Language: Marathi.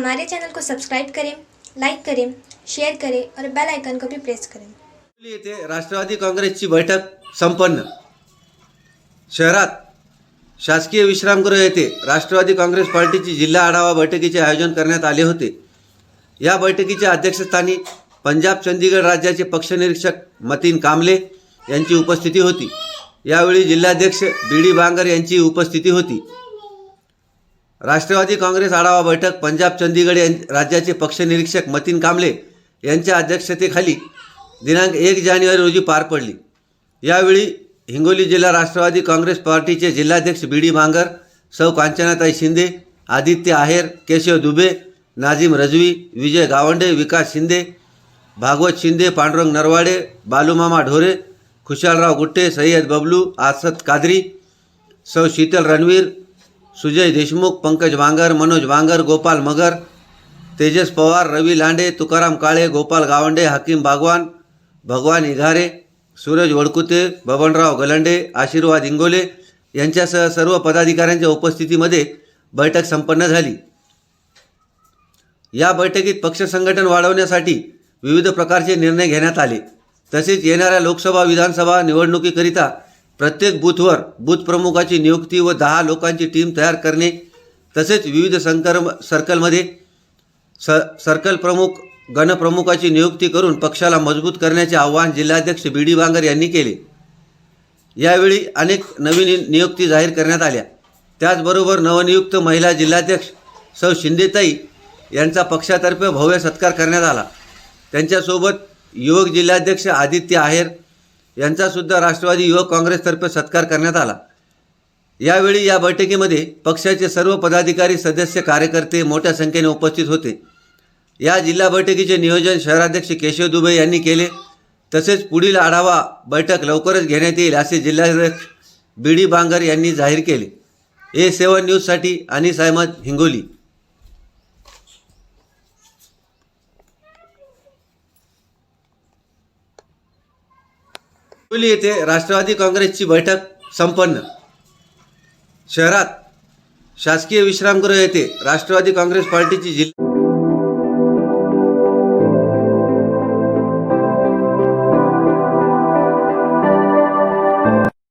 हमारे चैनल को सब्सक्राइब करें, लाइक करें, शेयर करें और बेल आइकन को भी प्रेस करें। येथे राष्ट्रवादी काँग्रेसची बैठक संपन्न। शहरात शासकीय विश्रामगृह येथे राष्ट्रवादी काँग्रेस पार्टीची जिल्हा आढावा बैठकीचे आयोजन करण्यात आले होते। या बैठकीच्या अध्यक्षस्थानी पंजाब चंदीगड राज्याचे पक्षनिरीक्षक मतीन कांबले यांची उपस्थिती होती। यावेळी जिल्हाध्यक्ष बीडी बांगर यांची उपस्थिती होती। राष्ट्रवादी काँग्रेस आढावा बैठक पंजाब चंदीगड राज्याचे पक्षनिरीक्षक मतीन कांबले यांच्या अध्यक्षतेखाली दिनांक 1 जानेवारी रोजी पार पडली। यावेळी हिंगोली जिल्हा राष्ट्रवादी काँग्रेस पार्टीचे जिल्हाध्यक्ष बीडी बांगर, सौ कांचनाताई शिंदे, आदित्य आहेर, केशव दुबे, नाझीम रजवी, विजय गावंडे, विकास शिंदे, भागवत शिंदे, पांडुरंग नरवाडे, बालूमामा ढोरे, खुशालराव गुट्टे, सय्यद बबलू, आसद कादरी, सौ शीतल रणवीर, सुजय देशमुख, पंकज बांगर, मनोज बांगर, गोपाल मगर, तेजस पवार, रवी लांडे, तुकाराम काळे, गोपाल गावंडे, हकीम बागवान, भगवान इघारे, सूरज वडकुते, बबनराव गलंडे, आशीर्वाद इंगोले यांच्यासह सर्व पदाधिकाऱ्यांच्या उपस्थितीमध्ये बैठक संपन्न झाली। या बैठकीत पक्ष संघटन वाढवण्यासाठी विविध प्रकारचे निर्णय घेण्यात आले। तसेच येणाऱ्या लोकसभा विधानसभा निवडणुकीकरिता प्रत्येक बूथवर बूथ प्रमुखाची नियुक्ती व 10 लोकांची टीम तयार करणे, तसेच विविध सर्कलमध्ये सर्कल प्रमुख गणप्रमुखाची नियुक्ती करून पक्षाला मजबूत करण्याचे आवाहन जिल्हाध्यक्ष बीडी बांगर यांनी केले। यावेळी अनेक नवीन नियुक्ती जाहीर करण्यात आल्या। त्याचबरोबर नवनियुक्त महिला जिल्हाध्यक्ष सौ शिंदेताई यांचा पक्षातर्फे भव्य सत्कार करण्यात आला। त्यांच्यासोबत युवक जिल्हाध्यक्ष आदित्य आहेर यांचासुद्धा राष्ट्रवादी युवक काँग्रेसतर्फे सत्कार करण्यात आला। यावेळी या बैठकीमध्ये पक्षाचे सर्व पदाधिकारी, सदस्य, कार्यकर्ते मोठ्या संख्येने उपस्थित होते। या जिल्हा बैठकीचे नियोजन शहराध्यक्ष केशव दुबे यांनी केले। तसेच पुढील आढावा बैठक लवकरच घेण्यात येईल असे जिल्हाध्यक्ष बीडी बांगर यांनी जाहीर केले। A7 न्यूजसाठी अनिस अहमद, हिंगोली। हिंगोली येथे राष्ट्रवादी काँग्रेसची बैठक संपन्न। शहरात शासकीय विश्रामगृह येथे राष्ट्रवादी काँग्रेस पार्टीची